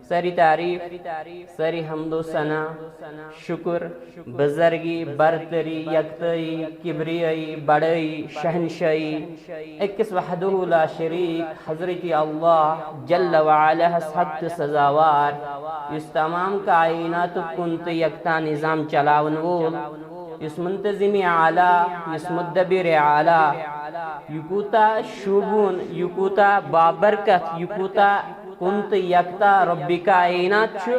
ساری تعریف، ساری حمد و ثنا، شکر، بزرگی، برتری، یکتائی، کبریائی، بڑائی، شہنشائی اکس وحدہ لا شریک حضرت اللہ جل وعلا حق سزاوار اس تمام کائنات کنت یکتا نظام چلاون وول اس منتظم اعلی اس مدبر اعلی یکوتا شوبون یکوتا بابرکت یکوتا کنت یکتا رب کائنات چھو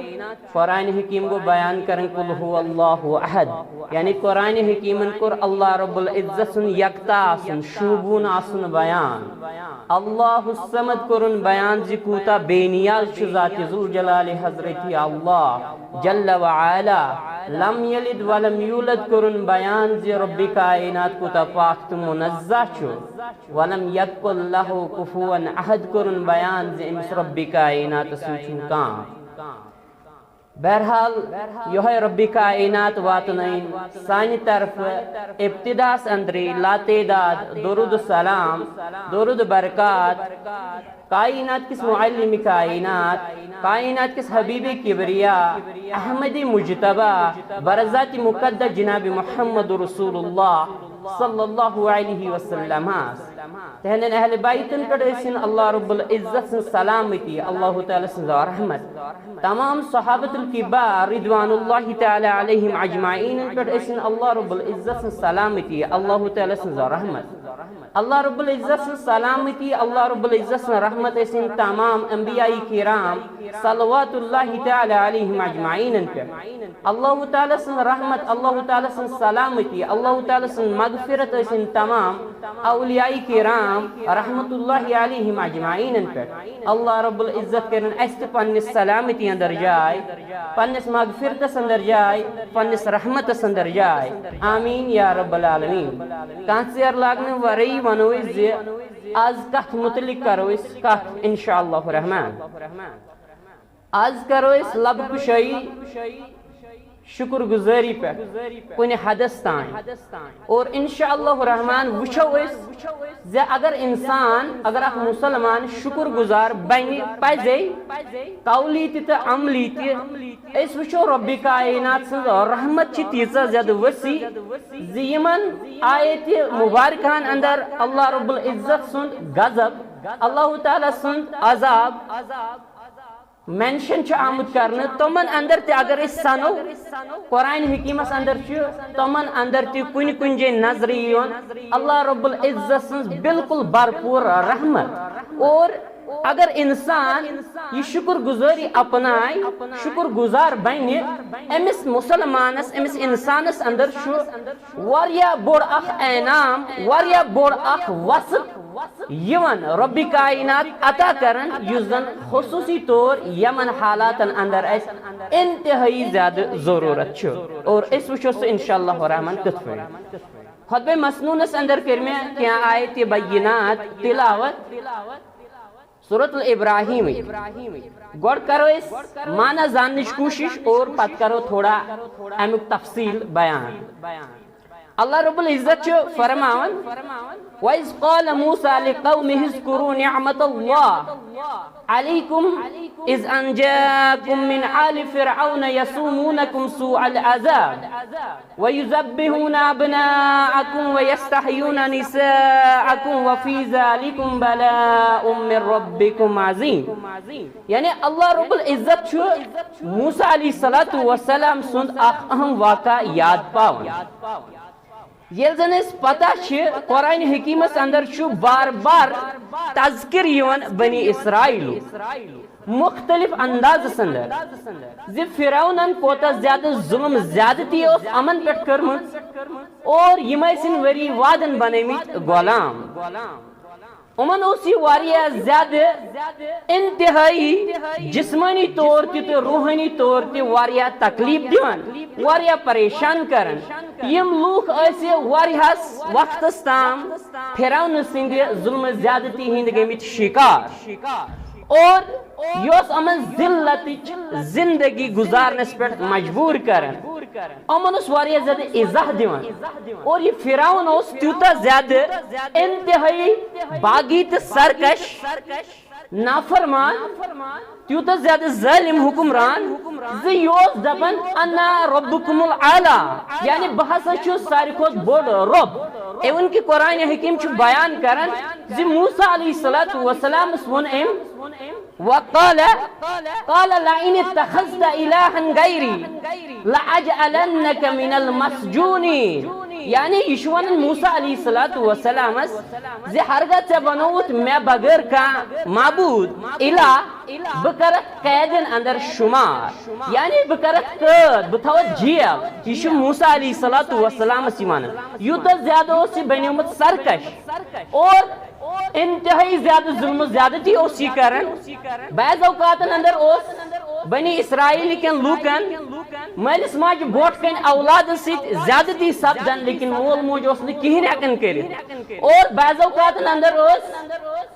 قرآن حکیم کو بیان کرن قل هو اللہ احد یعنی قرآن حکیمن کر اللہ رب العزت سن یکتا آسن شوبون آسن بیان اللہ الصمد کرن بیان زکوتا بے نیاز چھو ذات ذوالجلال حضرت اللہ جل وعلا لم یلد ولم یولد کرن بیان زی رب کائنات کو تپاکت منزہ چھو ولم یکل لہو کفوا احد کرن بیان زی امس رب کائنات سوچن کام بہرحال یہ رب کائنات واتنین سانی طرف ابتداس اندری لا تعداد درود السلام درود برکات کائنات کس معلم کائنات کس حبیب کبریا احمد مجتبہ برزات مقدس جناب محمد رسول اللہ صلی اللہ علیہ وسلم تہنن اہل بیتن پر اسن اللہ رب العزت سن سلامتی اللہ تعالی سن رحمت تمام صحابت الکبار رضوان اللہ تعالی علیہم اجمعین پر اسن اللہ رب العزت سن سلامتی اللہ تعالی سن رحمت اللہ رب العزت سن سلامتی اللہ رب العزت سن رحمت اسن تمام انبیاء کرام صلوات اللہ تعالی علیہم اجمعین پر اللہ تعالی سن رحمت اللہ تعالی سن سلامتی اللہ تعالی سن مغفرت اسن تمام اولیاء کرام رحمت اللہ علیہم اجمعین پر اللہ رب العزت کرن است پنس سلامتی اندر جائے پنس مغفرت اندر جائے پنس رحمت اندر جائے آمین یا رب العالمین کانسیر لاگنے ورئی ونوز زی آز کت متعلق کروس کت انشاءاللہ الرحمن آز کروس لب کشائی شکر گزاری پہ کن حدث تائیں اور انشاءاللہ الرحمن وچھو اس زی اگر انسان اگر اخ مسلمان شکر گزار بینی پائزے قولی تی عملی تی اس وچھو رب کائنات سن رحمت چی تیزا زیاد وسی زیمن آیت مبارکان اندر اللہ رب العزت سن غضب اللہ تعالی سن عذاب منشن چھ آمد کرنے تمن اندر تی اگر اس سانو قرآن حکیمس اندر چھ تمن اندر تی کن جے نظریون اللہ رب العزت سنز بالکل بھرپور رحمت اور اگر انسان یہ شکر گزاری اپنائے شکر گزار بنی امس مسلمانس امس انسانس اندر شو واریا بوڑ اخ انعام واریا بوڑ اخ وصف یمن رب کائنات عطا کرن یزن خصوصی طور یمن حالات اندر اس انتہائی زیادہ ضرورت چھو اور اس وچو سے انشاءاللہ الرحمن کتفر خطبہ مسنونس اندر کرمے کیا آیت بینات تلاوت سورۃ الابراہیم گوڑ کرو اس معنی زانش کوشش اور پت کرو تھوڑا امیک تفصیل بیان اللہ رب العزت چھو فرماون وَإِذْ قَالَ مُوسَى لِقَوْمِهِ اذْكُرُوا نِعْمَةَ اللَّهِ عَلَيْكُمْ إِذْ أَنْجَاكُمْ مِنْ آلِ فِرْعَوْنَ يَسُومُونَكُمْ سُوءَ الْعَذَابِ وَيُذَبِّحُونَ أَبْنَاءَكُمْ وَيَسْتَحْيُونَ نِسَاءَكُمْ وَفِي ذَلِكُمْ بَلَاءٌ مِّن رَبِّكُمْ عَظِيمٌ یعنی اللہ رب العزت چھو موسیٰ علیہ السلام سند اخ اہم واقع یاد پاون یہ زن اس پتہ چھ قرآن حکیمس اندر چھو بار بار تذکر یون بنی اسرائیل مختلف انداز سندر زی فرعونن کوتا زیادہ ظلم زیادتی اس امن پیٹ کرمت اور یمائی سن وری وادن بنیمیت غلام امن اسی واریہ زیادہ انتہائی جسمانی طور تی تو روحانی طور تی واریہ تکلیف دیوان واریہ پریشان کرن یم لوگ ایسے واریہ وقت تام فرعون سنگ ظلم زیادتی ہند گیمت شکار اور یوس امن ذلت زندگی گزارنس پر مجبور کرن امن اس واریہ زیادہ ازاح دیوان اور یہ فرعون اس تیوتا زیادہ انتہائی باغیت سرکش نافرمان تیوتا زیادہ ظالم حکمران زیوز دبن انا ربکم العالی یعنی بحثا چھو ساری کھوت بوڑ رب ایون کی قرآن حکیم چھو بیان کرن زی موسیٰ علیہ السلام اسمون وقال لئن اتخذت الہا غیری لأجعلنک من المسجونین یعنی یشوان موسیٰ علیہ السلام زی ہرگت سے بنوت میں بغیر کا معبود الہ بکرت قیدن اندر شمار یعنی بکرت قید بتھوت جیل یشو موسیٰ علیہ السلام سیمان یوتا زیادہ اسی بنیومت سرکش اور انتہائی زیادہ ظلم و زیادتی اسی کرن بعض اوقات اندر اس بنی اسرائیل کن لوکن مالس ماج بوٹ کن اولاد سیت زیادتی سپدن لیکن مول موج اس نے کہیں ہیکن کرت اور بعض اوقات اندر اس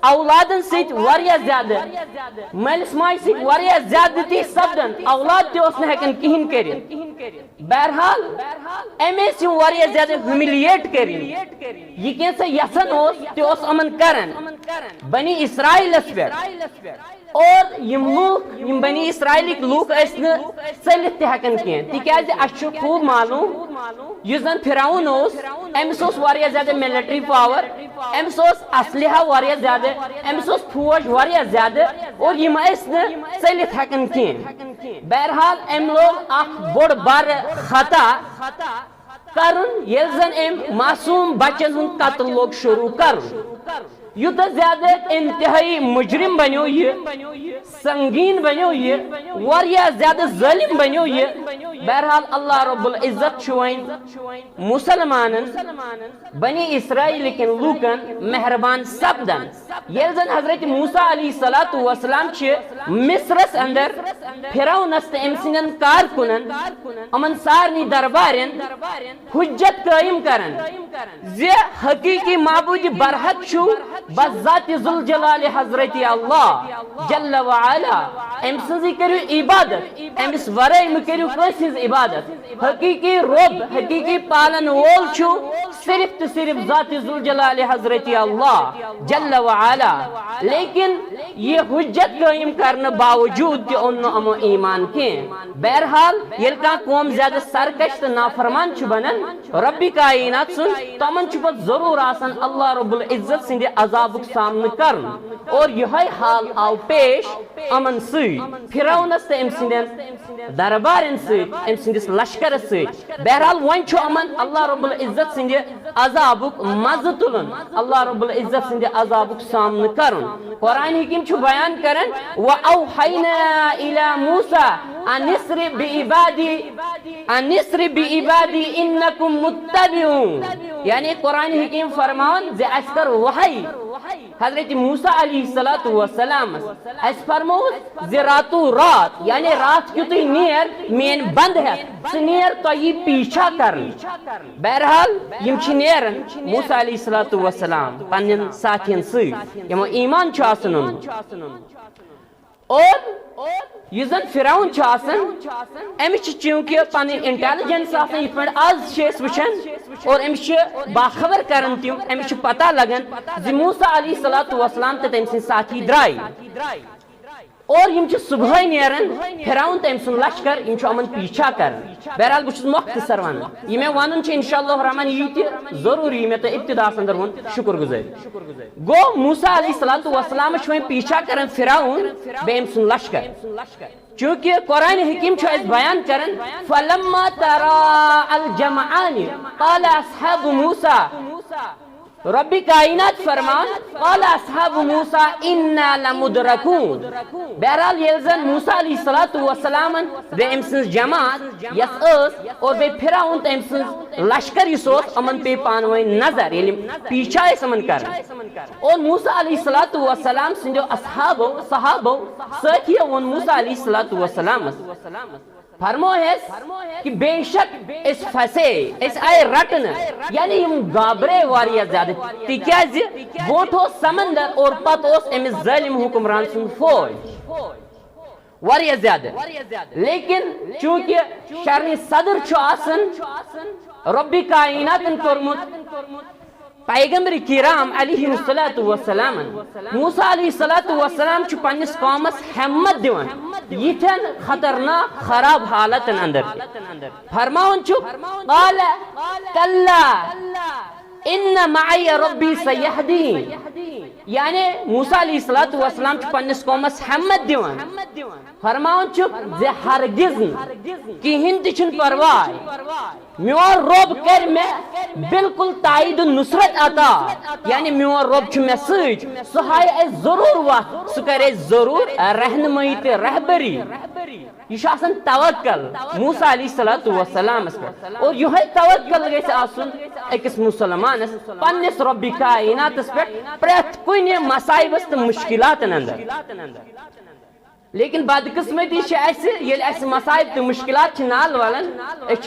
اولادن سیت واریاہ زیادہ مالس ماج سیت واریاہ زیادتی سپدن اولاد تے اس نے ہیکن کہیں کرت بہرحال امی سی واریاہ زیادہ ہیوملیٹ کرن یہ کیسے یسن اس تے اس امن کرن بنی اسرائیل اسپیٹ اور یم لوگ یم بنی اسرائیل لوگ اسن چلت تہ ہکن کی تکیاز اچھو خوب معلوم یس زن فرعون اس امس اوس واریاہ زیادہ ملٹری پاور امس اوس اسلحہ واریاہ زیادہ امس اوس فوج واریاہ زیادہ اور یم اسن چلت ہکن کی بہرحال ام لوگ اخ بڑ بار خطا کرن یل زن ام معصوم بچن ہند قتل لوگ شروع کرن یوتا زیادہ انتہائی مجرم بنیو یہ سنگین بنیو یہ واریاہ زیادہ ظالم بنیو یہ بہرحال اللہ رب العزت چھوائن مسلمانن بنی اسرائیل کن لوکن مہربان سپدن یل زن حضرت موسیٰ علیہ السلام چھ مصرس اندر فرعونس تہ ام سندن کارکنن امن سارنی دربارن حجت قائم کرن زی حقیقی معبود برحق چھو بس ذات ذوالجلال حضرت اللہ جل وعلا ام سنزی کرو عبادت امس ورائی مکریو کسیز عبادت حقیقی رب حقیقی پالن وول چھو صرف تو صرف ذات ذوالجلال حضرت اللہ جل وعلا لیکن یہ حجت قائم کرنے باوجود کہ انہوں امو ایمان کے بہرحال یل کا قوم زیادہ سرکش تو نافرمان چھو بنن ربی کائنات سن تمن چھو پت ضرور آسن اللہ رب العزت سندے عذاب سامنے کرن اور یہ حال آو پیش امن سی فرعونس تے ام سندن دربارن سی ام سندس لشکر سی بہرحال ون چھو امن اللہ رب العزت سندے عذاب مزہ تلن اللہ رب العزت سندے عذاب سامنے کرن قرآن حکیم چھو بیان کرن وَأَوْحَيْنَا إِلَى مُوسَى أَنِ اسْرِ بِعِبَادِي إِنَّكُمْ مُتَّبِعُونَ یعنی قرآن حکیم فرمان زی اسکر وحی حضرت موسیٰ علیہ السلام اس فرموت زی راتو رات یعنی رات کیوں تو نیر مین بند ہے سنیر تو یہ پیچھا کرن بہرحال یم چھ نیرن موسیٰ علیہ السلام پنن ساتھین سی یم ایمان چھ آسنن اور یہ زن فرعون چھ آسن امس چونکہ پن انٹیلیجنس آسن یہ پہ آز چھ وچھن اور امس باخبر کرن تم امس پتہ لگن زی موسیٰ علیہ السلام تہ تم سن ساتھی درائی اور یم چھ صبح نیرن فرعون تم سن لشکر یم چھ امن پیچھا کرن بہرحال بچ مختصر ون یہ میں ونن چھ انشاءاللہ الرحمن یہ تہ ضروری میں تو ابتدا اندر ون شکر گزار گو موسیٰ علیہ السلام چھ پیچھا کرن فرعون بیم سن لشکر چونکہ قرآن حکیم چھو اس بیان کرن فلما ترا الجمعان قال اصحاب موسیٰ ربی کائنات فرمان قال اصحاب موسیٰ انا لمدرکون بہرحال یلزن موسیٰ علیہ السلام بے امسنس جماعت یس اس اور بے فرعون تا امسنس لشکر یسوس امن پہ پانوئی نظر یعنی پیچھا اس امن کر اور موسیٰ علیہ السلام سندو صحابو ساتھی ون موسیٰ علیہ السلام فرمو ہے کہ بے شک اس پھسے اس آئے رٹن یعنی ہم گابرے واریہ زیادہ تکیازی بوٹو سمندر اور پت اس امس ظالم حکمران سن فوج واریہ زیادہ لیکن چونکہ شرنی صدر چھو آسن ربی کائنات ان کرمت پیغمبر کرام علیہ الصلوۃ والسلام موسیٰ علیہ الصلوۃ والسلام چھ پنس قومس ہمت دیوان یتھن خطرناک خراب حالتن اندر فرماون چھ قال کلا ان معی ربی سیہدین یعنی موسیٰ علیہ الصلوۃ والسلام چھ پنس قومس ہمت دیوان فرماون چھ زِ ہرگز کہین تہ چھن پرواہ میون رب کر میں بالکل تائید نصرت عطا یعنی میون رب چھ میں سۭتۍ سُہ ہایہِ اَسہِ ضرور وتھ سُہ کرِ اَسہِ ضرور رہنمائی تہٕ رہبری یہ چھ آسان توکل موسیٰ علیہ الصلوۃ والسلام پہ اور یہ توکل گژھِ آسُن أکِس مُسلمانس پننس ربِ کائناتس پہ پرٛٮ۪تھ کُنہِ مصائبس تہٕ مشکلاتن اندر لیکن بدقسمتی مسائب تو مشکلات نال والن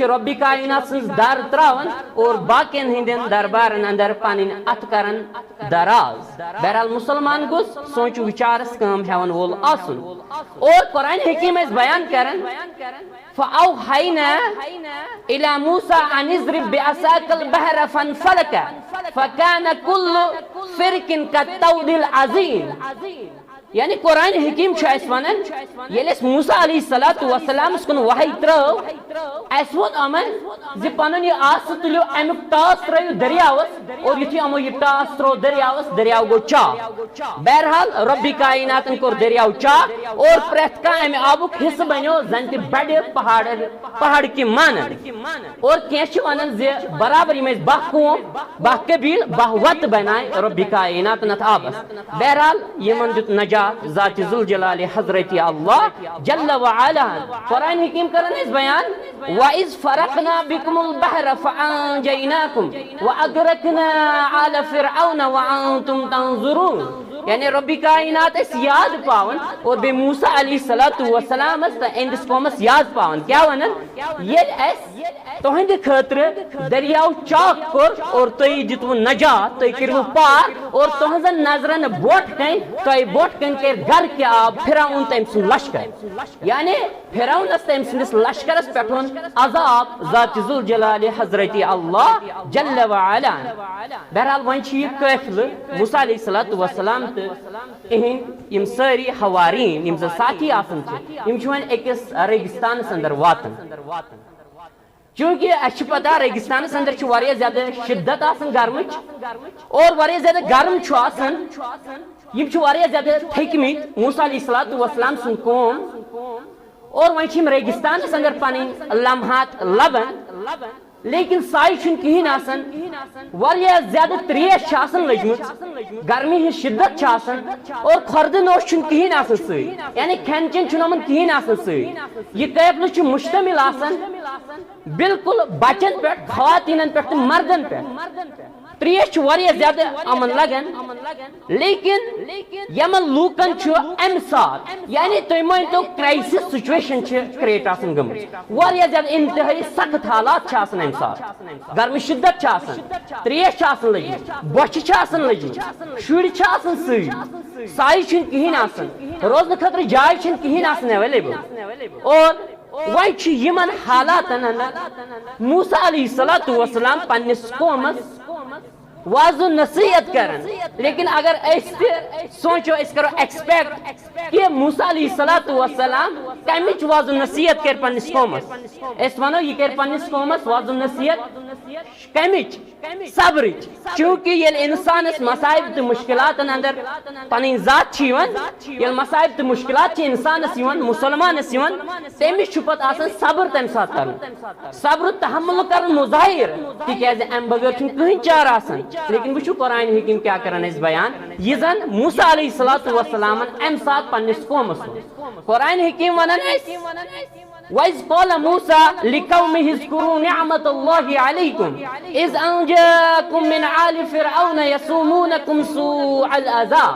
ربی کائنات سن در تراون اور باقین ہندین دربارن اندر پنن ات کرن دراز بہرحال مسلمان گوس سوچ وچارس کام ہیون وول آسن اور قرآن حکیم اس بیان کرن فأوحینا الى موسیٰ ان اضرب بعصاک البحر فانفلق فکان کل فرق کالطود العظیم یعنی قرآن حکیم اس ونان یل اس موسیٰ علیہ الصلوۃ والسلام اس کن وحی ترو اس وون امن زِ پنن یہ آس تلیو امیک ٹاس ترو دریاوس اور یتھی امو یہ ٹاس ترو دریاوس دریاو گو چاک بہرحال ربی کائناتن کور دریاو چاک اور پرٮ۪تھ کانٛہہ امہ آبُک حصہ بنیو زن تہ بڑِ پہاڑ کی مانن اور کینٛہہ چھ ونان زِ برابر یم اس باہ قوم باہ قبیل باہ وت بنائے ربی کائناتن ات آبس بہرحال یمن دیت نجات ذات ذوالجلال حضرت اللہ جل وعلا قرآن حکیم کرن اس بیان وَإِذْ فَرَقْنَا بِكُمُ الْبَحْرَ فَأَنْجَيْنَاكُمْ وَأَغْرَقْنَا آلَ فِرْعَوْنَ وَأَنْتُمْ تَنْظُرُونَ یعنی ربی کائنات اس یاد پاون اور بے موسیٰ علیہ الصلوۃ والسلام اس اندس قومس یاد پاون کیا ونن یل اس تہند خاطر دریاو چاک کور اور تُہۍ دِتوٕ نجات تُہۍ کٔرِو پار اور تہنزن نظرن بوٹ کن تۄہہِ بوٹ کن کر گر کے آب فرعون تم سن لشکر یعنی فرعون اس تم سندس لشکرس پٹھون عذاب ذات ذوالجلال حضرت اللہ جل وعلا بہرحال وۄنۍ چھِ یہِ قٲفلہٕ موسیٰ علیہ الصلوۃ والسلام اہند یم ساری حوارین یم زن ساتھی آسن یم چھوان اکس ریگستانس اندر واتن چونکہ اس پتہ ریگستانس اندر چھ واریاہ زیادہ شدت آسن گرمچ اور واریاہ زیادہ گرم چھ آسن یم چھ واریاہ زیادہ تھکمت موسیٰ علیہ الصلوۃ والسلام سن قوم اور وۄنۍ چھِ یم ریگستانس اندر پنن لمحات لبن لیکن سائے چھن کہین آسن واریاہ زیادہ تریش آسن لجمت گرمی ہن شدت آسن اور خرد نوش چھن کہین آسن سی یعنی کھین چین چھن امن کہین آسن سی یہ قیفلہ چھ مشتمل آسن بالکل بچن پہ خواتین پہ مردن پہ تریش واریاہ زیادہ امن لگن لیکن یمن لوکن چھ ام سات یعنی تُہۍ مٲنتو کرائسس سچویشن چھ کریٹ آسن گٔمٕژ واریاہ زیادہ انتہائی سخت حالات چھ آسن ام سات گرمی شدت چھ آسن تریش چھ آسن لجمٕژ بۄچھِ چھ آسن لجمٕژ شُرۍ چھ آسن سۭتۍ سایہِ چھنہٕ کہین آسن روزنہٕ خٲطرٕ جاے چھنہٕ کہین آسن ایویلیبل اور وۄنۍ چھِ یمن حالاتن اندر موسیٰ علیہ الصلوۃ والسلام پننس قومس واضح نصیحت کرن لیکن اگر اس سوچو اس کرو ایکسپیکٹ کہ موسیٰ علیہ الصلوۃ والسلام کمچ واضح نصیحت کر پنس قومس اس ونو یہ کر پنس قومس واضح نصیحت کمچ صبرچ چونکہ یل انسانس مصائب تو مشکلات اندر پنن ذات چھ یل مصائب تو مشکلات انسانس مسلمانس تمس چھ پتہ آسان صبر تمہ سات کرن صبر تحمل کرن مظاہر تکیاز ام بغیر چھ کہیں چار آسان لیکن وچھو قرآن حکیم کیا کرن اس بیان یہ زن موسیٰ علیہ الصلوۃ والسلام ام سات پنس قومس قرآن حکیم ونن اس وَإِذْ قَالَ مُوسَى لِقَوْمِهِ اذْكُرُوا نِعْمَةَ اللَّهِ عَلَيْكُمْ إِذْ أَنْجَاكُمْ مِنْ آلِ فِرْعَوْنَ يَصُومُونَكُمْ سُوءَ الْعَذَابِ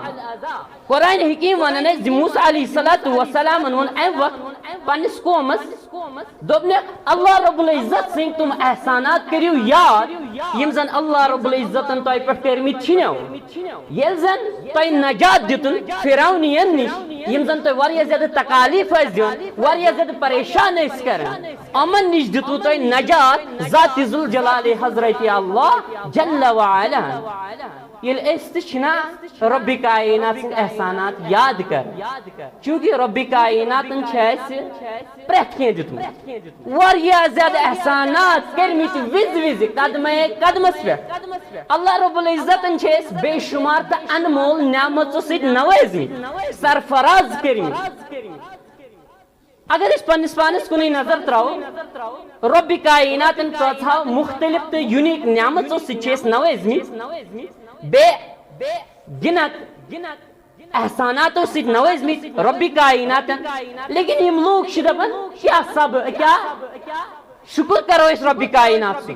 قرآن حکیم ونن ہے موسیٰ علیہ الصلوۃ والسلام ون ام وقت پنس قومس دوپنے اللہ رب العزت سن تم احسانات کریو یاد یم زن اللہ رب العزتن تہ پہ کرمت چھنو یل زن تہ نجات دتن فرعونین نش یم زن تو واریاہ زیادہ تکالیف دین واریاہ زیادہ پریشان کرن امن نش دتو تو نجات ذات ذوالجلال حضرت اللہ جل وعلا یل استشنا رب کائنات سن احسانات یاد کر چونکہ رب کائنات پریت کی دتمت واریاہ زیادہ احسانات کرمت وز وز قدمس پہ اللہ رب العزت بے شمار تو انمول نعمتوں ست نوازمت سرفراز کرمت اگر اس پنس پانس کن نظر ترو رب کائنات کتھا مختلف تو یونیک نعمتوں ست نوازمت بے گنت احساناتوں ست نوازمت رب کائنات لیکن یم لوگ دپان کیا سب کیا شکر کرو اس رب کائنات سے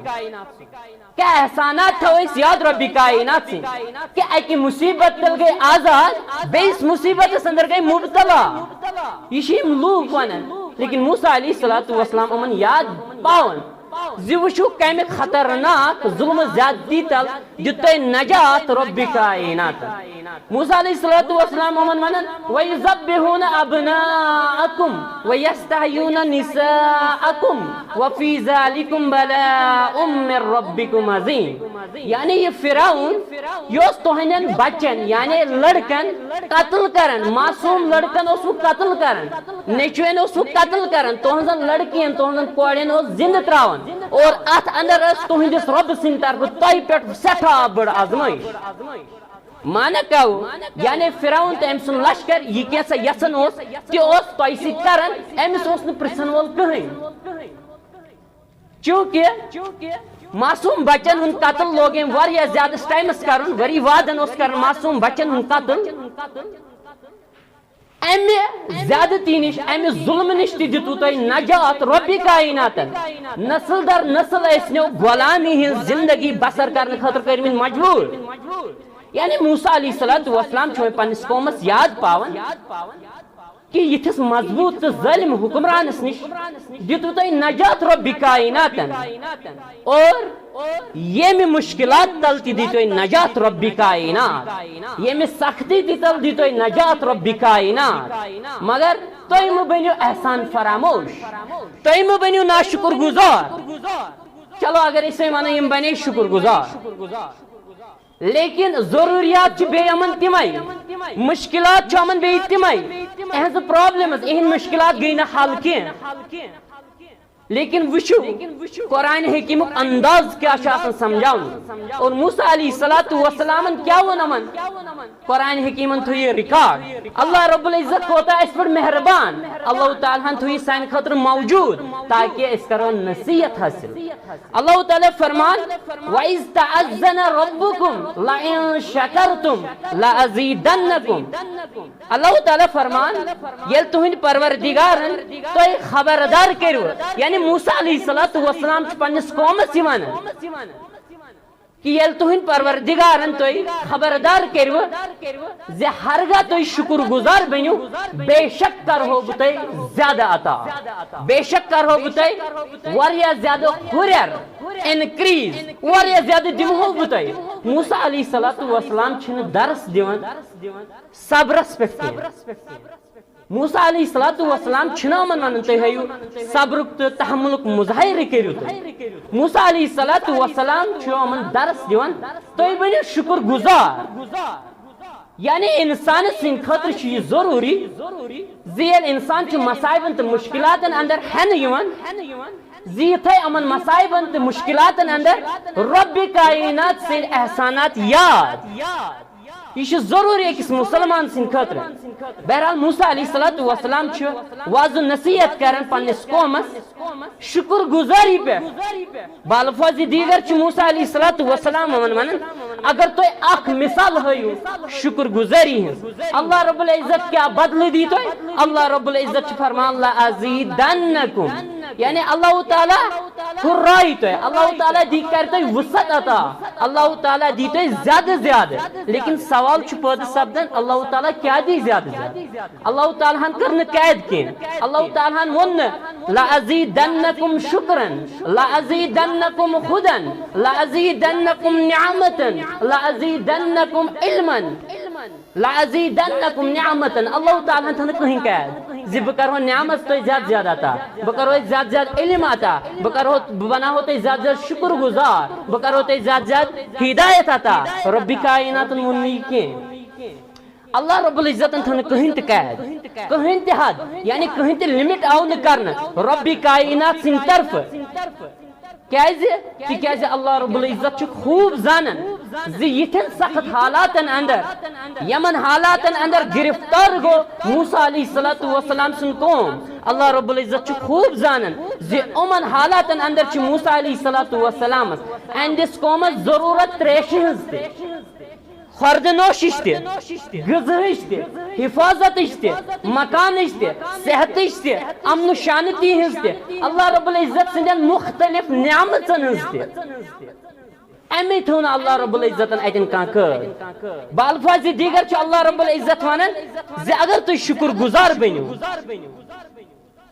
کیا احسانات تھو اس یاد رب کائنات سے کہ اکی مصیبت تل گئی آزاد بیس مصیبت اندر گئی مبتلا یہ لوگ ونن لیکن موسیٰ علیہ السلام امن یاد پاون زی وچھو کمی خطرناک ظلم زیادتی تل جتے نجات رب کائنات موسیٰ علیہ السلام امن ونن وَيُذَبِّحُونَ أَبْنَاءَكُمْ وَيَسْتَحْيُونَ نِسَاءَكُمْ وَفِي ذَلِكُمْ بَلَاءٌ مِّن رَبِّكُمْ عَظِيمٌ یعنی یہ فرعون یوس توہنین بچن یعنی لڑکن قتل کرن معصوم لڑکن اسو قتل کرن نیچوین اسو قتل کرن توہنزن لڑکین توہنزن کوڑین اس زند تراون اور ات اندر اس توہندس رب سن طرف تائی پیٹ سٹھا بڑ آزمائش مانا کہو یعنی فرعون تو امس لشکر یہ کیسا یسن اس کہ اس تیسی کرن امس اس نے پرسن وول کہیں چونکہ معصوم بچن ہن قتل لوگیں واریاہ زیادہ ٹائمس کرن وری وادن اس کرن معصوم بچن ہن قتل امی زیادتی نش امی ظلم نش دتو تو نجات رب کائنات نسل در نسل اسنو غلامی ہن زندگی بسر کرنے خاطر کرمن مجبور یعنی موسیٰ علیہ السلام چھوئے پنس قومس یاد پاون کہ یتھس مضبوط تو ظالم حکمرانس نش دتو تو نجات رب کائنات اور یہ مشکلات تل تی دیتو نجات رب کائنات یہ سختی تی تل دیتو نجات رب کائنات مگر تو مو بنیو احسان فراموش تو مو بنیو ناشکر گزار چلو اگر اسے مانا یم بنے شکر گزار لیکن ضروریات بے امن تمائی مشکلات امن بے تمائی اہز پرابلمز اہن مشکلات گئی نہ حل کی لیکن وچھو قرآن حکیم انداز کیا شاہ سمجھاؤں اور موسیٰ علیہ السلام کیا وہ نمن قرآن حکیم تو یہ ریکارڈ اللہ رب العزت کو ہوتا ہے اس پر مہربان اللہ تعالیٰ تو یہ سائن خطر موجود تاکہ اس کرو نصیحت حاصل اللہ تعالیٰ فرمان وَإِذْ تَعَزَّنَ رَبُّكُمْ لَإِن شَكَرْتُمْ لَأَزِيدَنَّكُمْ اللہ تعالیٰ فرمان یہ تہن پروردگارن تو خبردار کرو یعنی موسیٰ علیہ السلام پنس قومس یوان کہ یل تہن پروردگارن تو خبردار کرو زِ ہرگاہ تو شکر گزار بنیو بے شک کرو بتے زیادہ عطا بے شک کرو بتے واریاہ زیادہ ہورر انکریز واریاہ زیادہ دمہو بتے موسیٰ علیہ السلام چھن درس دیون صبرس پہ موسیٰ علیہ السلام چھنا من ونن تُہۍ ہیو صبرک تو تحملک مظاہرہ کریو موسیٰ علیہ السلام چھو من درس دیون تُہۍ بنیو شکر گزار یعنی انسان سن خاطر چھ یہ ضروری زیل انسان چھ مصائبن تو مشکلاتن اندر ہن یوان زیتھے امن مصائبن تو مشکلاتن اندر رب کائنات سے احسانات یاد یہ ضروری ایک مسلمان سن خاطر بہرحال موسیٰ علیہ السلام واضح نصیحت کرن پنس قومس شکر گزاری پہ بالفاظ دیگر موسیٰ علیہ السلام ونن اگر تو اخ مثال ہیو شکر گزاری ہے اللہ رب العزت کیا بدل دی تو اللہ رب العزت فرمان لأزیدنکم یعنی اللہ تعالی ہرائی تو اللہ تعالی دی کرتے وسعت عطا اللہ تعالی دی تو زیادہ زیادہ لیکن سوال چھپد سبدن اللہ تعالی کیا دی زیادہ زیادہ اللہ تعالی ہن کرن قید کین اللہ تعالی ہن ون لأزیدنکم شکرا لأزیدنکم خدا لأزیدنکم نعمتا لأزیدنکم علما لَأَزِيدَنَّكُمْ نِعْمَةً اللہ تعالیٰ تھن کہیں قید زِ بہ کرو نعمت تو زیادہ زیادہ عطا بہ کرو زیادہ زیادہ علم عطا بہ بناو تو زیادہ زیادہ شکر گزار بہ کرو تو زیادہ زیادہ ہدایت عطا رب کائنات ونی کی اللہ رب العزت تھن کہیں تہ قید کہیں تہ حد یعنی کہیں تہ لمٹ آو نہ کرنا رب کائنات سن طرف تکیازِ اللہ رب العزت خوب زانن زِ یتھن سخت حالاتن اندر یمن حالاتن اندر گرفتار گو موسیٰ علیہ السلام سن قوم اللہ رب العزت خوب زانن زِ یمن حالاتن اندر چھ موسیٰ علیہ السلام اندس قومس ضرورت تریشہ ہنز تہ خرد نوشش تہ غذہچ تہ حفاظتچ تہ مکانچ تہ صحتچ تہ امن و شانتی ہنز تہ اللہ رب العزت سندین مختلف نعمتن ہنز تہ امی تھون اللہ رب العزت اتن کان قید بالفاظ دیگر چھ اللہ رب العزت ونان زِ اگر تُہۍ شکر گزار بنو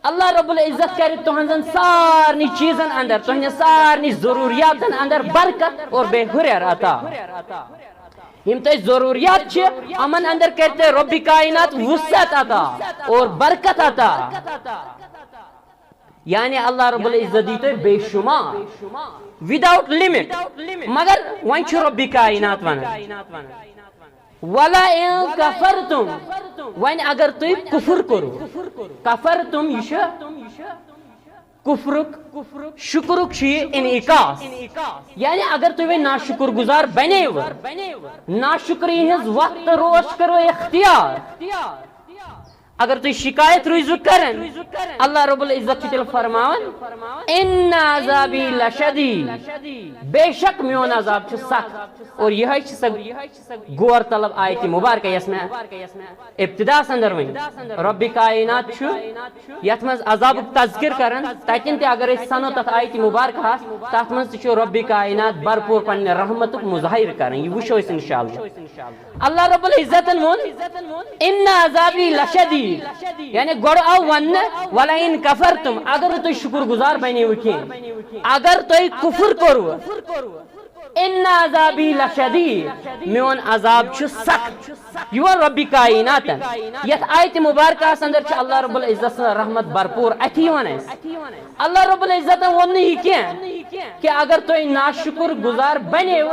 اللہ رب العزت کرِ تہنزن سارنی چیزن اندر تہنزن سارنی ضروریاتن اندر برکت اور بے ہریر عطا یم تہ ضروریات چھ امن اندر کرتے رب کائنات وسعت عطا اور برکت عطا یعنی اللہ رب العزت دی تو بے شمار وداؤٹ لمٹ مگر وۄنۍ چھُ رب کائنات ونان وَلَئِن كَفَرْتُمْ وۄنۍ اگر تُہۍ کفر کرو کفرتم یہ چھ کفرک شکرک چھ انعکاس یعنی اگر تُہۍ ناشکر گزار بنیو ناشکری ہنز وقت روش کرو اختیار اگر تُہۍ شکایت روزو کرن اللہ رب العزت چھ تیل فرماون ان عذابی لشدید بے شک میون عذاب چھ سخت اور یہ سا غور طلب آیت مبارکہ یس میں ابتدا اندر ون رب کائنات چھ یت مز عذاب تذکر کرن تتن تہ اگر اس سنو تت آیت مبارکہ تت مز تہ چھ رب کائنات بھرپور پنہ رحمتک مظاہر کرن یہ وچھو اس انشاءاللہ اللہ رب العزت ون ان عذابی لشدید یعنی گوڑ آو ون وَلَئِن كَفَرْتُمْ اگر تُہۍ شکر گزار بنیو کین اگر تُہۍ کفر کرو ان عذابی لشدید میون عذاب چھ سخت یہ رب کائنات یت آیت مبارکہ اندر چھ اللہ رب العزت رحمت بھرپور اتھی ون اللہ رب العزت ون یہ کہ اگر تُہۍ ناشکر گزار بنیو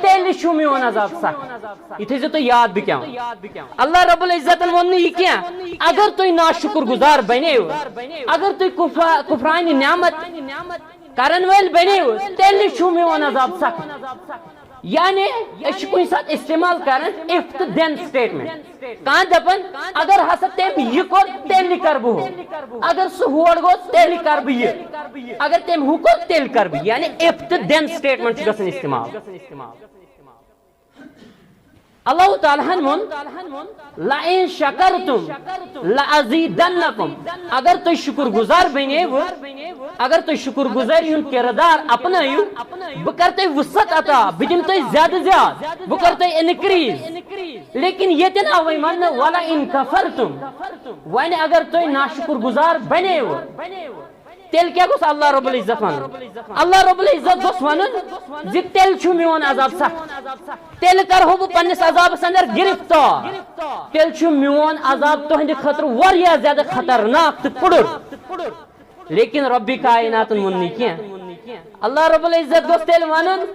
تیل چھ میون عذاب سخت یہ تھیزو تو یاد بکیا اللہ رب العزت ون یہ اگر تُہۍ ناشکر گزار بنیو اگر تُہۍ کفرانی نعمت کرن ول بنیو تیل چھ میون عذاب سخت یعنی اس کن سات استعمال کرن اف تو دین سٹیٹمنٹ کان دپن اگر ہسا تم یہ کور تیل کر بہ اگر سہ ہور گو تیل کر بہ یہ اگر تم ہو کور تیل کر بہ یعنی اف تو دین سٹیٹمنٹ گژھن استعمال اللہ تعالیٰ من لَئِن شَكَرْتُمْ لَأَزِيدَنَّكُمْ اگر تُہۍ شکر گزار بنیو اگر تُہۍ شکر گزاری ہُنٛد کردار اپنٲیِو بہٕ کر تۄہہِ وسعت عطا بہٕ دِمہٕ تۄہہِ زیادٕ زیادٕ بہٕ کر تۄہہِ انکریز لیکن ییٚتٮ۪ن آو وۄنۍ وننہٕ وَلَئِن كَفَرْتُمْ وۄنۍ اگر تُہۍ ناشکر گزار بنیو تیل کیا گوس اللہ رب العزت ون اللہ رب العزت گوس ون زِ تیل چھ میون عذاب سخت تیل کرہو بہ پنس عذابس اندر گرفتار تیل چھ میون عذاب تہندِ خٲطرٕ واریاہ زیادہ خطرناک تہ پُڑُر لیکن رب کائنات ون نہٕ کینٛہہ اللہ رب العزت گوس تیل ونن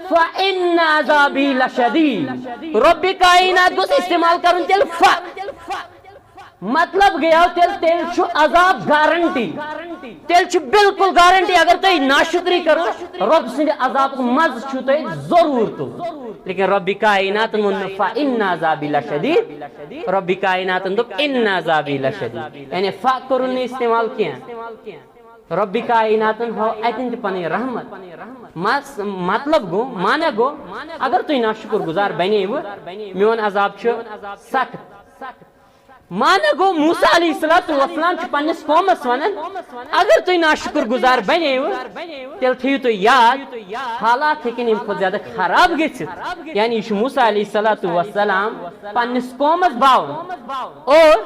فإن عذابی لشدید رب کائنات گوس استعمال کرن تیل مطلب گیا تیل چھ عذاب گارنٹی تیل چھ بالکل گارنٹی اگر تُہۍ ناشکری کرو رب سند عذاب مز چھ تُہۍ ضرور تو لیکن رب کائنات ون فإن عذابی لشدید رب کائنات دپ ان عذابی لشدید یعنی فا کرن استعمال کینٛہہ رب کائنات ہو اتن تہ پنٕنۍ رحمت مطلب گو مانا گو اگر تُہۍ ناشکر گزار بنیو میون عذاب چھ سخت مانا گو موسیٰ علیہ السلام چھ پنس قومس ونان اگر تُہۍ ناشکر گزار بنیو تیل تھیو تُہۍ یاد حالات ہیکن ام کھۄتہٕ زیادہ خراب گژھِتھ یعنی یہ موسیٰ علیہ السلام پنس قومس باون اور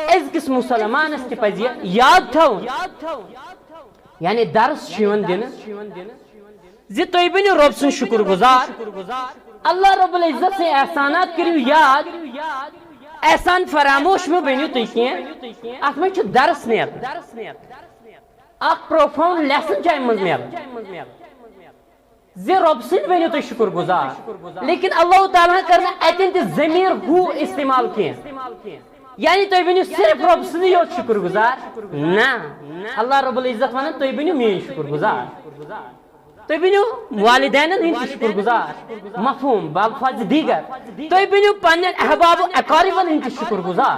أزکِس مسلمانس تہ پزِ یاد تھاوُن یعنی درس چھ یوان دِنہٕ زِ تُہۍ بنِو رب سُنٛد شکر گزار اللہ رب العزت سے احسانات کریو یاد احسان فراموش میں بنیو تھی کہیں ات میں درس نیت اخ پروفاؤنڈ لیسن چاہے مزمیر زی رب سید بنیو تھی شکر گزار لیکن اللہ تعالیٰ کرنا ایتن تی ضمیر ہو استعمال کیں یعنی تو بنیو صرف رب سید یوت شکر گزار نا اللہ رب العزت وانا تو بنیو مین شکر گزار تو بنیو والدین ہند شکر گزار مفہوم بالفاظ دیگر تو بنیو پنن احباب و اقاربن ہند شکر گزار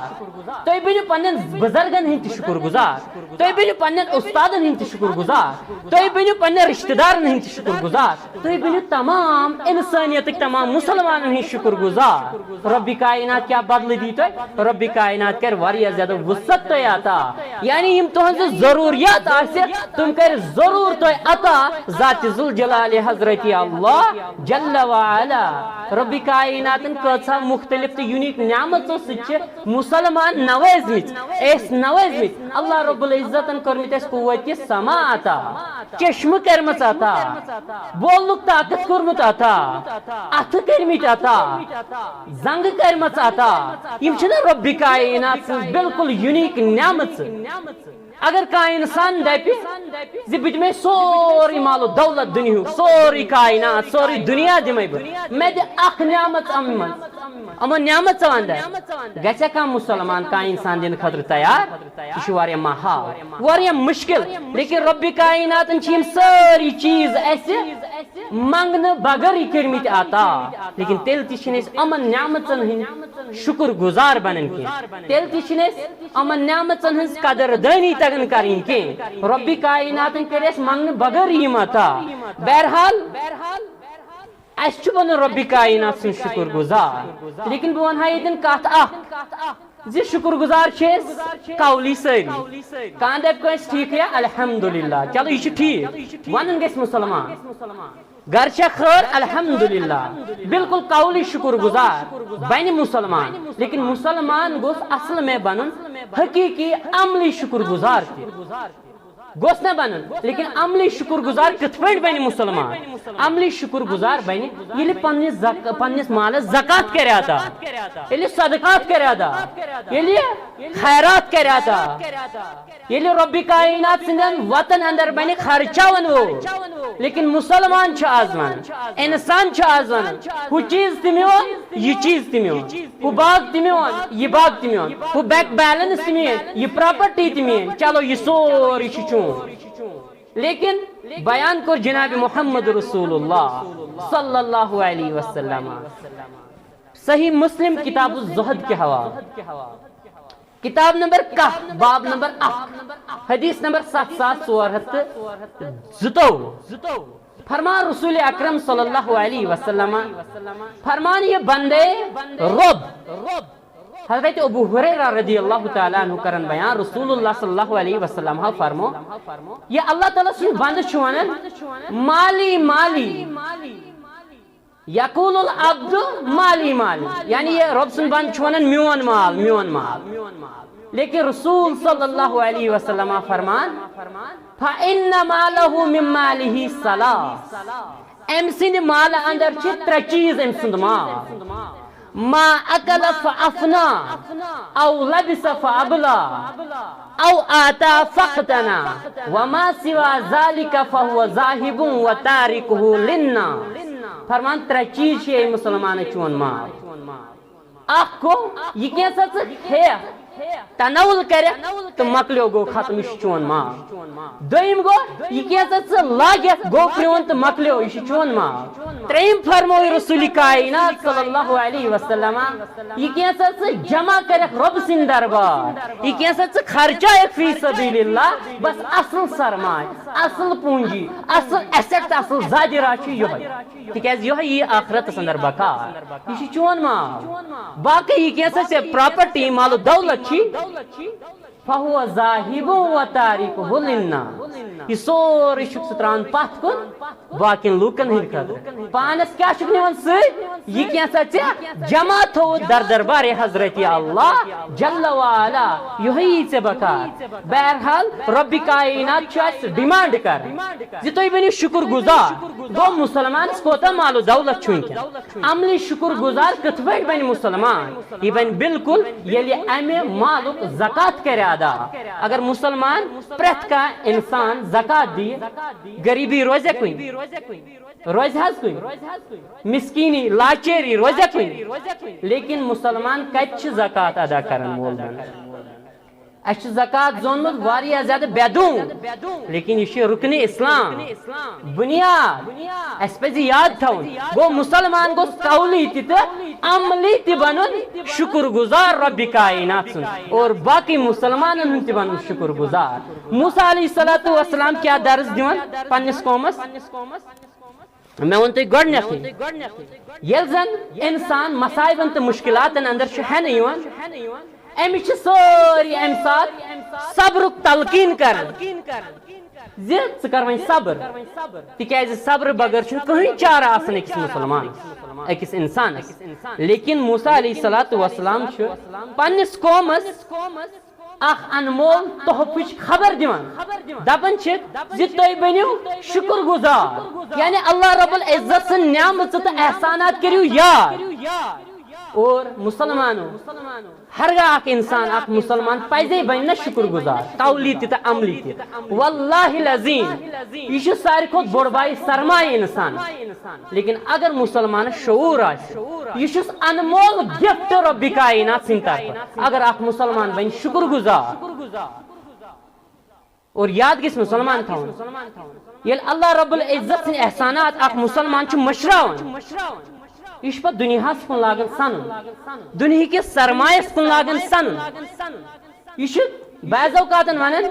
تو بنیو پنن بزرگن ہند شکر گزار تو بنیو پنن استادن ہند شکر گزار تو بنیو پنن رشتہ دارن ہند شکر گزار تو بنیو تمام انسانیت تمام مسلمانن ہند شکر گزار رب کائنات کیا بدل دی تو رب کائنات کر واریاہ زیادہ وسعت تو عطا یعنی ہم تہنز ضروریات آسے تم کر ضرور تو عطا ذات ذوالجلال حضرت اللہ جل وعلا رب کائناتن کتھا مختلف تو یونیک نعمتوں سے مسلمان نوازمت اس نوازمت اللہ رب العزتن کرمت اس قوت سما عطا چشم کرمت عطا بولنک طاقت کرمت عطا اتھ کرمت عطا زنگ کرمت عطا یم چھنا رب کائنات بالکل یونیک نعمت اگر کا انسان دپی زی بت میں سوری مال و دولت دنیا سوری کائنات سوری دنیا دمے میں دے اخ نعمت اما نعمت وندا گچا کا مسلمان کا انسان دین خاطر تیار یہ واریاہ محال واریاہ مشکل لیکن رب کائنات چھ ساری چیز ایسے منگن بغیر ہی کرمت عطا لیکن تیل تیس امن نعمتن ہند شکر گزار بنن کی تیل تیس امن نعمتن ہند قدر دانی تگن کریں کی رب کائنات کرس منگن بغیر ہی عطا بہرحال اس بن رب کائنات سن شکر گزار لیکن بہ ونہا یہ کت اخ زی شکر گزار چیز قولی سری کان دپ کس ٹھیک ہے الحمدللہ چلو یہ ٹھیک ونن گس مسلمان گر خیر الحمدللہ بالکل قولی شکر گزار بین مسلمان لیکن مسلمان گوس اصل میں بنن حقیقی عملی شکر گزار گوس نہ بنن لیکن عملی شکر گزار کت پہ بن مسلمان عملی شکر گزار بن یل پنس مالس زکات کرے ادا یل صدقات کرے ادا یل خیرات کرے ادا یل رب کائنات سندن وطن اندر بن خرچاون وہ لیکن مسلمان چھ آزمان انسان چھ آزمان وہ چیز تمیون یہ چیز تمیون وہ باغ تمیون یہ باغ تمیون وہ بینک بیلنس تمین یہ پراپرٹی تمین چلو یہ سوری چون لیکن بیان کر جناب محمد رسول اللہ صلی اللہ علیہ وسلم صحیح مسلم کتاب الزہد کے حوالے کتاب نمبر کا باب نمبر حدیث نمبر 7402 فرمان رسول اکرم صلی اللہ علیہ وسلم فرمان یہ بندے رب حضرت ابو ہریرہ رضی اللہ تعالیٰ عنہ کرن بیان رسول اللہ صلی اللہ علیہ وسلم فرمو یہ اللہ تعالیٰ سے بند چھوانن مالی مالی یقول العبد مالی مالی یعنی یہ رب سے بند چھوانن میون مال میون مال لیکن رسول صلی اللہ علیہ وسلم فرمان فَإِنَّ مَالَهُ مِن مَالِهِ صَلَاةٌ ام سند مال اندر چھ ترے چیز ام سند مال ما اکل فافنا او لبس فابلا او آتا فقتنا وما سوا ذالک فهو ذاہب و تارکہ لنا فرمان ترے چیز ہے مسلمان چون مال اخ کو یہ کیسا ہے تناول کرے تو مکلیو گو ختم چون مال دویم گو یہ کیسا لاگت گو پریون تو مکلیو یہ چون مال تریم فرموی رسول کائنات صلی اللہ علیہ وسلم یہ کیسا جمع کرے رب سن دربار یہ کیسا خرچہ فی سبیل اللہ بس اصل سرمائے اصل پونجی اصل ایسٹ اصل زادی راچی تکیاز یہ آخرت سندر بکا یہ چون مال باقی یہ کیسا سے پراپرٹی مال دولت چی فہو ذاہب و تارکہ لنا یہ سوری ستران پت کن باقی لوکن ہند خاطر پانس کیا نوان ست یہ کیسا جمع تھو در دربار حضرت اللہ جل وعلا یہ بکار بہرحال رب کائنات ڈیمانڈ کر تھی بنو شکر گزار گو مسلمان کوتا مال و دولت عملی شکر گزار کت پہ بن مسلمان یہ بن بالکل یلی امہ مالک زکات کرے ادا اگر مسلمان پریت کا انسان زکات دی غریبی روزے کن روز حض کن مسکینی لاچیری روزے کن لیکن مسلمان کت زکات ادا کرن مول بن اس زکات زونمت واریاہ زیادہ بیدون لیکن یہ رکن اسلام بنیاد اس پہ یاد تھون گو مسلمان گو قولی تی عملی تی بنن شکر گزار رب کائنات سن اور باقی مسلمان تی بنن شکر گزار موسیٰ علیہ السلام کیا درس دیون پنس قومس میں ون تھی گۄڈنیتھٕے ییٚلہِ زن انسان مصائبن تو مشکلاتن اندر ہینہ یوان امس ساری ام سات صبرک تلقین کرن ژٕ کر وۄنۍ صبر تکیازِ صبر بغیر کٕہٕنۍ چارہ آسان أکِس مسلمان أکِس انسانس لیکن موسیٰ علیہ السلام پننس قومس اخ انمول تحفچ خبر دیوان دپان تُہۍ بنِو شکر گزار یعنی اللہ رب العزت سن نعمت تو احسانات کریو یاد اور مسلمانوں ہرگاہ اخ انسان اخ مسلمان پزے بن شکر گزار قولی تہ عملی تہ واللہ العظیم یہ ساروی کھت بوڑ بائی سرمایہ انسان لیکن اگر مسلمان شعور یہ انمول گفٹ رب کائنات سن طرف اگر اخ مسلمان بن شکر گزار اور یاد گژھِ مسلمان تھاون ییٚلہِ اللہ رب العزت سن احسانات اخ مسلمان مشراوان یہ پہ دنیا کن لاگان سن دنیا کس سرمایس کن لاگان سن یہ بعض اوقات ونان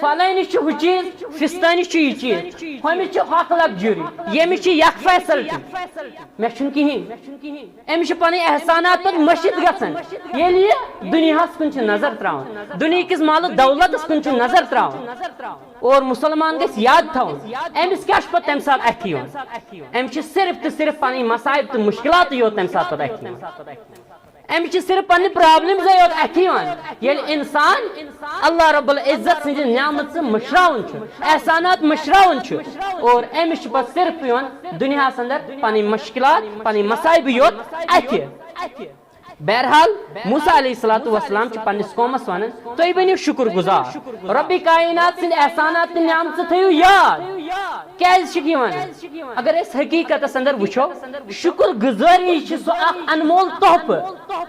فلانس ہُہ چیز فستانس یہ چیز ہمس ہک لگجری یمس یک فیسلٹی مے کہین امس پن احسانات پہ مشت گھان ییٚلہِ یہ دنیا کن نظر تراوان دنیا کس مال و دولتس کن نظر تراوان اور مسلمان گھس یاد تھاون امس کیا پتہ تمہ سات اتھ امس صرف تو صرف پن مسائب تو مشکلات یوت تمہ سات پتہ اتھ امس صرف پنہ پرابلمز یوت اتھ ییٚلہِ انسان اللہ رب العزت سن نعمت سے مشراون احسانات مشراون اور امس پتہ صرف دنیا اندر پن مشکلات پن مسائب یوت اتھ بہرحال موسیٰ علیہ السلام پنس قومس ونان تُہۍ بنِو شکر گزار رب کائنات سن احسانات تو نعمت تھیو یاد کیازِ اگر اس حقیقت اندر وچھو شکر گزاری سو اخ انمول تحفہ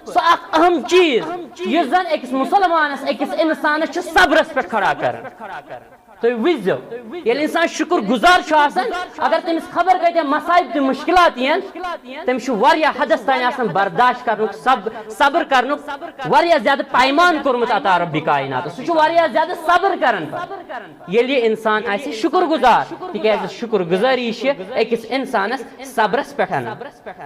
سو اخ اہم چیز یس زن اکس مسلمانس اکس انسانس صبرس پہ کھڑا کر تُہۍ وٕچھزیو ییٚلہِ انسان شکر گزار آسان اگر تمس خبر کتیا مسائب تو مشکلات ین تمس واریاہ حدس تان آسان برداشت کرنک صبر کرنک واریاہ زیادہ پیمان کورمت عطا رب کائنات سہ واریاہ زیادہ صبر کران ییٚلہِ یہ انسان آسہِ شکر گزار تکیازِ شکر گزاری اکس انسانس صبرس پہ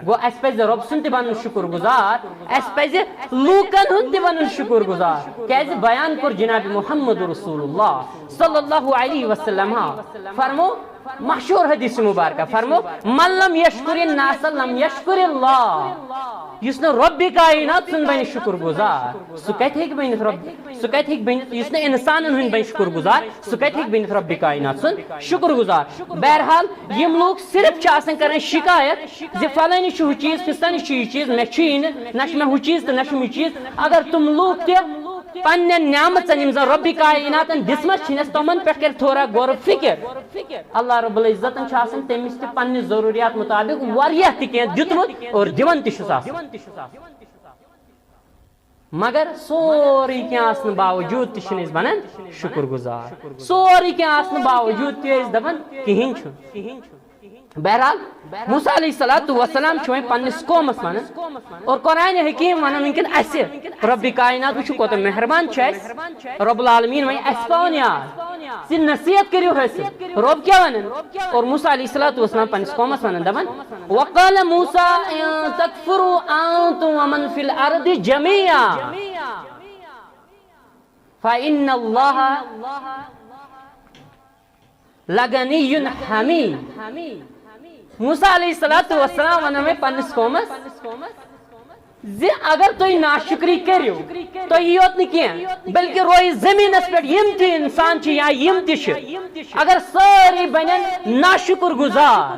گو اس پزِ رب سُنٛد تہِ بنُن شکر گزار اس پزِ لوٗکن ہُنٛد تہِ بنُن شکر گزار کیازِ بیان کوٚر جناب محمد رسول اللہ صلی اللہ علیہ وسلم فرمو مشہور حدیث مبارکہ فرمو من لم یشکر الناس لم یشکر اللہ یس نہ رب کائنات سن بن شکر گزار سہ کت ہیک بنت رب سہ کت ہیک بنت یس نہ انسان ہن بن شکر گزار سہ کت ہیک بنت رب کائنات سن شکر گزار بہرحال یم لوگ صرف آسان کران شکایت ز فلانی ہُہ چیز فستانی یہ چیز مے نہ مے ہُہ چیز تو نہ چیز اگر تم لوگ تہ پنہ نعمت یم زن رب کائنات دسمت تمن پہ کر تھوڑا غور فکر اللہ رب العزت تمس تہ پنہ ضروریات مطابق واریاہ تہ کینٛہہ دیتمت اور دِوان تہ مگر سوری کینٛہہ آسنہٕ باوجود تہ بنان شکر گزار سوری کینٛہہ آسنہٕ باوجود تہ دپان کہین بہرحال موسیٰ علیہ السلام پنس قومس ونان اور قرآن حکیم ونان ونکن اس رب کائنات وچھو کوتاہ مہربان رب العالمین ون اس پاون یاد سی نصیحت کریو حاصل رب کیا ونان اور موسیٰ علیہ السلام پنس قومس ونان دپان وقال موسیٰ ان تکفروا انتم ومن فی الارض جميعا فإن اللہ لغنی حمید. موسیٰ علیہ السلام ونو میں پنس قومس زِ اگر تُہۍ ناشکری کٔرِو تُہۍ یوت نہٕ کینٛہہ بلکہ روزِ زٔمیٖنس پٮ۪ٹھ یِم تہِ اِنسان چھِ یا یِم تہِ چھِ اگر سٲری بنن ناشکر گزار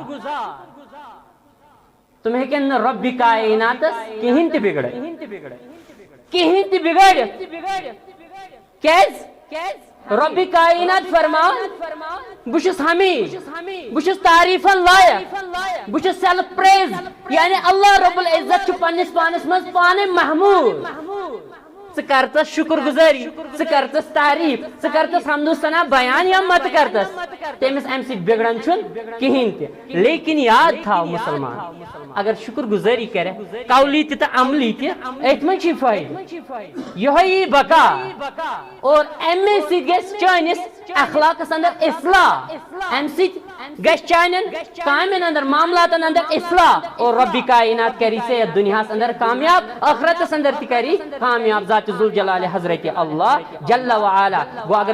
تِم ہیٚکن نہٕ رۄبِ کائناتس کِہیٖنۍ تہِ بِگڑٲیِتھ کیٛازِ رۄبِ کائنات فرماو بہٕ چھُس حمید بہٕ چھُس تعریفن لایق بہٕ چھُس سیلف پریز یعنی اللہ رب العزت چھُ پننس پانس منٛز پانے محمود ژٕ کر تس شکر گزٲری ژٕ کر تس تعریف ژٕ کر تس حمد و ثنا بیان یا مت کر تس تٔمِس امہِ سۭتۍ بگڑان چھُنہٕ کِہیٖنۍ تہِ لیکن یاد تھاو مسلمان اگر شکر گزٲری کرِ قولی تہِ تہٕ عملی تہِ أتھۍ منٛز چھُے فٲیدٕ یِہوے یی بقا اور امے سۭتۍ گژھِ چٲنِس اخلاقس اندر اصلاح امہِ سۭتۍ گژھِ چانٮ۪ن کامٮ۪ن اندر معاملاتن اندر اصلاح اور ربِ کائنات کری ژےٚ یتھ دُنیاہس اندر کامیاب ٲخرتس اندر تہِ کری کامیاب ذات ذوالجلال حضرت اللہ جل وعلا گوٚو اگر